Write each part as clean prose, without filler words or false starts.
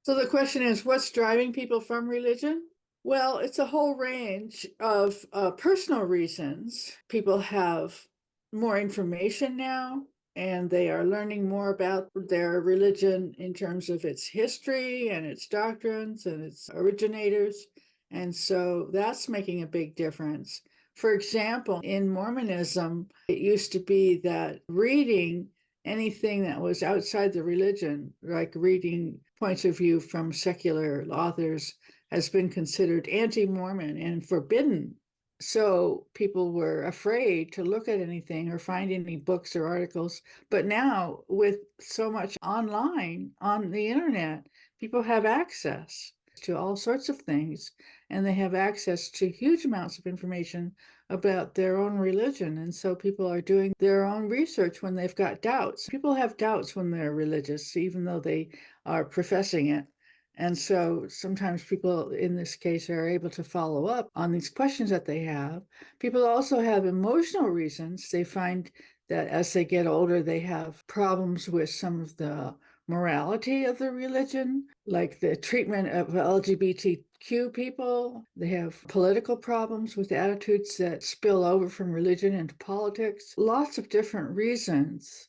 So the question is, what's driving people from religion? Well, it's a whole range of personal reasons. People have more information now, and they are learning more about their religion in terms of its history and its doctrines and its originators. And so that's making a big difference. For example, in Mormonism, it used to be that reading anything that was outside the religion, like reading points of view from secular authors, has been considered anti-Mormon and forbidden. So people were afraid to look at anything or find any books or articles. But now, with so much online on the internet, people have access to all sorts of things, and they have access to huge amounts of information about their own religion. And so people are doing their own research when they've got doubts. People have doubts when they're religious, even though they are professing it. And so sometimes people in this case are able to follow up on these questions that they have. People also have emotional reasons. They find that as they get older, they have problems with some of the morality of the religion, like the treatment of LGBTQ people. They have political problems with attitudes that spill over from religion into politics, lots of different reasons.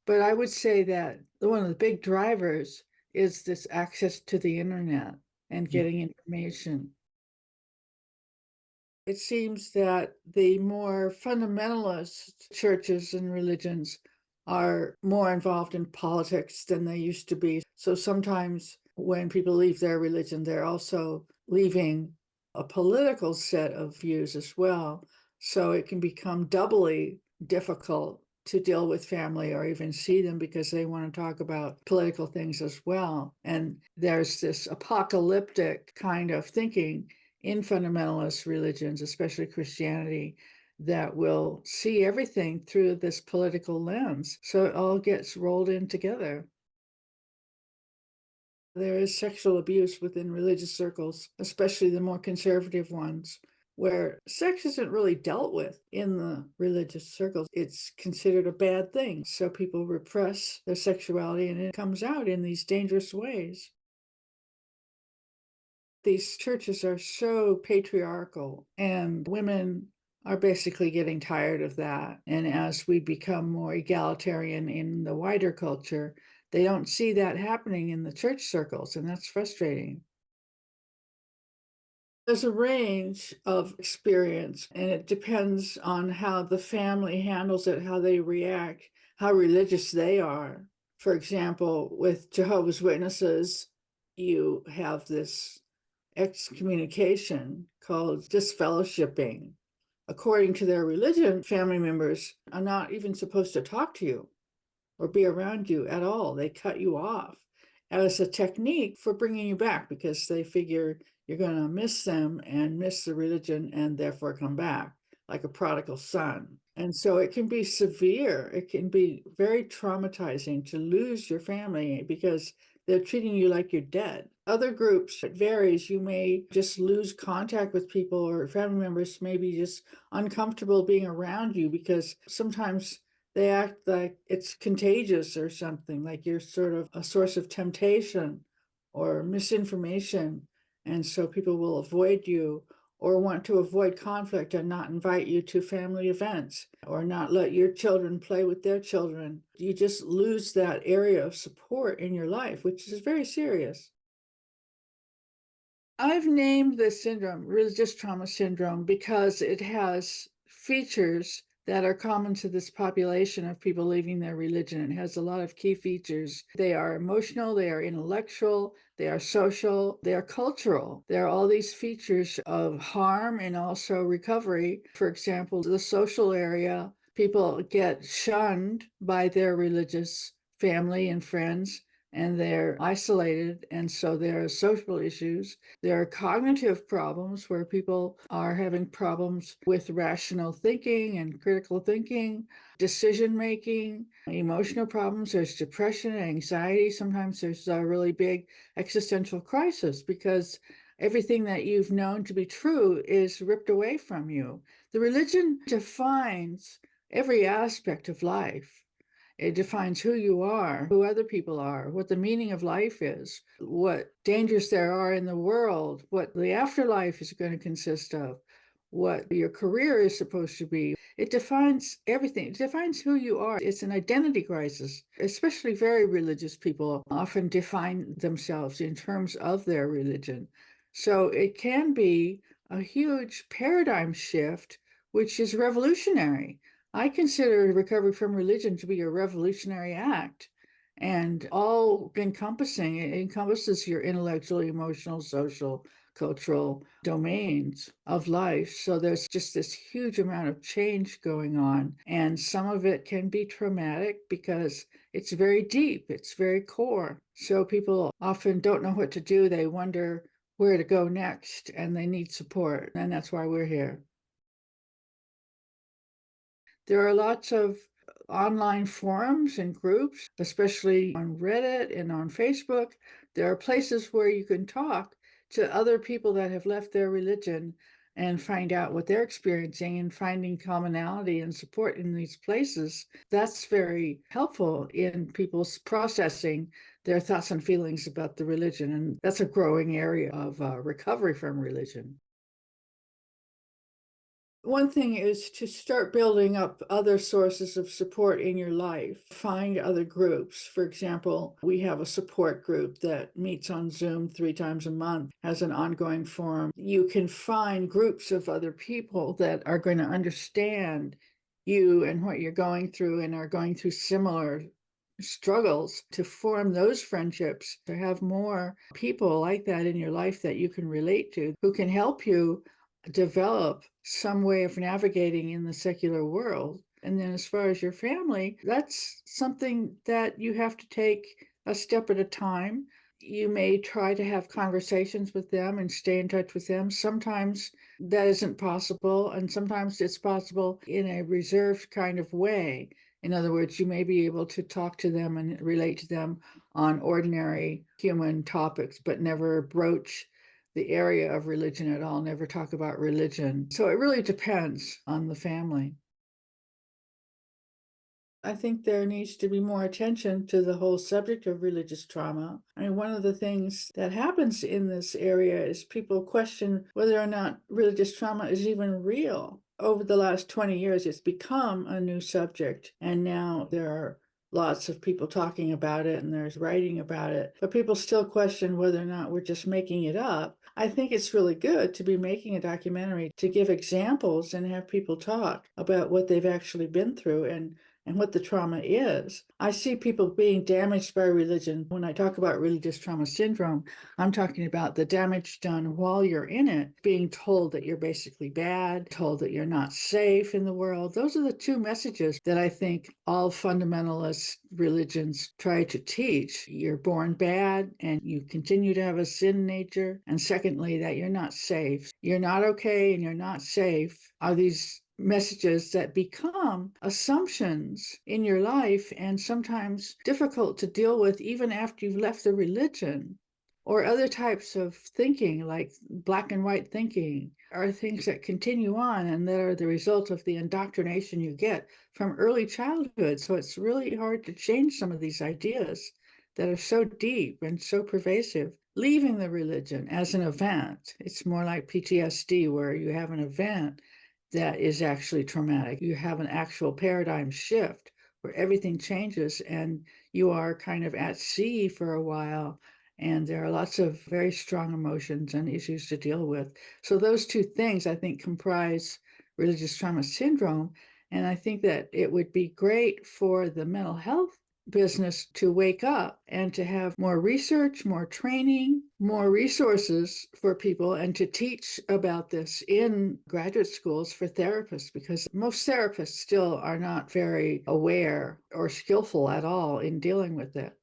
But I would say that one of the big drivers is this access to the internet and getting information. It seems that the more fundamentalist churches and religions are more involved in politics than they used to be. So sometimes when people leave their religion, they're also leaving a political set of views as well. So it can become doubly difficult to deal with family or even see them because they want to talk about political things as well. And there's this apocalyptic kind of thinking in fundamentalist religions, especially Christianity, that will see everything through this political lens. So it all gets rolled in together. There is sexual abuse within religious circles, especially the more conservative ones, where sex isn't really dealt with in the religious circles. It's considered a bad thing. So people repress their sexuality and it comes out in these dangerous ways. These churches are so patriarchal, and women are basically getting tired of that. And as we become more egalitarian in the wider culture, they don't see that happening in the church circles, and that's frustrating. There's a range of experience, and it depends on how the family handles it, how they react, how religious they are. For example, with Jehovah's Witnesses, you have this excommunication called disfellowshipping. According to their religion, family members are not even supposed to talk to you or be around you at all. They cut you off as a technique for bringing you back because they figure you're going to miss them and miss the religion and therefore come back like a prodigal son. And so it can be severe. It can be very traumatizing to lose your family because they're treating you like you're dead. Other groups, it varies. You may just lose contact with people, or family members may be just uncomfortable being around you because sometimes they act like it's contagious or something, like you're sort of a source of temptation or misinformation. And so people will avoid you or want to avoid conflict and not invite you to family events or not let your children play with their children. You just lose that area of support in your life, which is very serious. I've named this syndrome religious trauma syndrome because it has features that are common to this population of people leaving their religion. It has a lot of key features. They are emotional, they are intellectual, they are social, they are cultural. There are all these features of harm and also recovery. For example, the social area, people get shunned by their religious family and friends, and they're isolated, and so there are social issues. There are cognitive problems where people are having problems with rational thinking and critical thinking, decision making, emotional problems. There's depression, anxiety. Sometimes there's a really big existential crisis because everything that you've known to be true is ripped away from you. The religion defines every aspect of life. It defines who you are, who other people are, what the meaning of life is, what dangers there are in the world, what the afterlife is going to consist of, what your career is supposed to be. It defines everything. It defines who you are. It's an identity crisis. Especially very religious people often define themselves in terms of their religion. So it can be a huge paradigm shift, which is revolutionary. I consider recovery from religion to be a revolutionary act, and all encompassing. It encompasses your intellectual, emotional, social, cultural domains of life. So there's just this huge amount of change going on. And some of it can be traumatic because it's very deep, it's very core. So people often don't know what to do. They wonder where to go next, and they need support. And that's why we're here. There are lots of online forums and groups, especially on Reddit and on Facebook. There are places where you can talk to other people that have left their religion and find out what they're experiencing and finding commonality and support in these places. That's very helpful in people's processing their thoughts and feelings about the religion. And that's a growing area of recovery from religion. One thing is to start building up other sources of support in your life. Find other groups. For example, we have a support group that meets on Zoom 3 times a month, has an ongoing forum. You can find groups of other people that are going to understand you and what you're going through and are going through similar struggles, to form those friendships, to have more people like that in your life that you can relate to, who can help you develop some way of navigating in the secular world. And then as far as your family, that's something that you have to take a step at a time. You may try to have conversations with them and stay in touch with them. Sometimes that isn't possible, and sometimes it's possible in a reserved kind of way. In other words, you may be able to talk to them and relate to them on ordinary human topics, but never broach the area of religion at all, never talk about religion. So it really depends on the family. I think there needs to be more attention to the whole subject of religious trauma. I mean, one of the things that happens in this area is people question whether or not religious trauma is even real. Over the last 20 years, it's become a new subject, and now there are lots of people talking about it and there's writing about it, but people still question whether or not we're just making it up. I think it's really good to be making a documentary to give examples and have people talk about what they've actually been through and what the trauma is. I see people being damaged by religion. When I talk about religious trauma syndrome, I'm talking about the damage done while you're in it, being told that you're basically bad, told that you're not safe in the world. Those are the two messages that I think all fundamentalist religions try to teach. You're born bad and you continue to have a sin nature. And secondly, that you're not safe. You're not okay and you're not safe are these messages that become assumptions in your life and sometimes difficult to deal with even after you've left the religion. Or other types of thinking, like black and white thinking, are things that continue on and that are the result of the indoctrination you get from early childhood. So it's really hard to change some of these ideas that are so deep and so pervasive. Leaving the religion as an event, it's more like PTSD, where you have an event that is actually traumatic. You have an actual paradigm shift where everything changes and you are kind of at sea for a while. And there are lots of very strong emotions and issues to deal with. So those two things, I think, comprise religious trauma syndrome. And I think that it would be great for the mental health business to wake up and to have more research, more training, more resources for people, and to teach about this in graduate schools for therapists, because most therapists still are not very aware or skillful at all in dealing with it.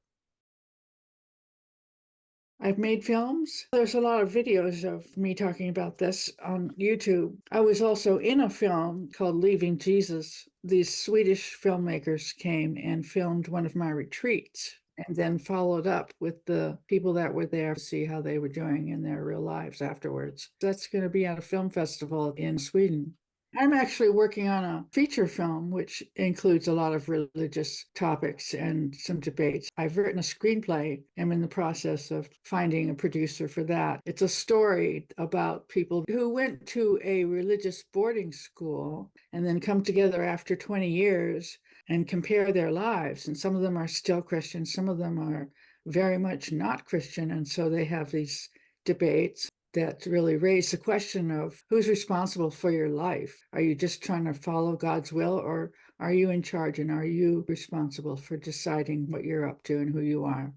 I've made films. There's a lot of videos of me talking about this on YouTube. I was also in a film called Leaving Jesus. These Swedish filmmakers came and filmed one of my retreats and then followed up with the people that were there to see how they were doing in their real lives afterwards. That's going to be at a film festival in Sweden. I'm actually working on a feature film which includes a lot of religious topics and some debates. I've written a screenplay. I'm in the process of finding a producer for that. It's a story about people who went to a religious boarding school and then come together after 20 years and compare their lives. And some of them are still Christian, some of them are very much not Christian. And so they have these debates that really raise the question of who's responsible for your life. Are you just trying to follow God's will, or are you in charge, and are you responsible for deciding what you're up to and who you are?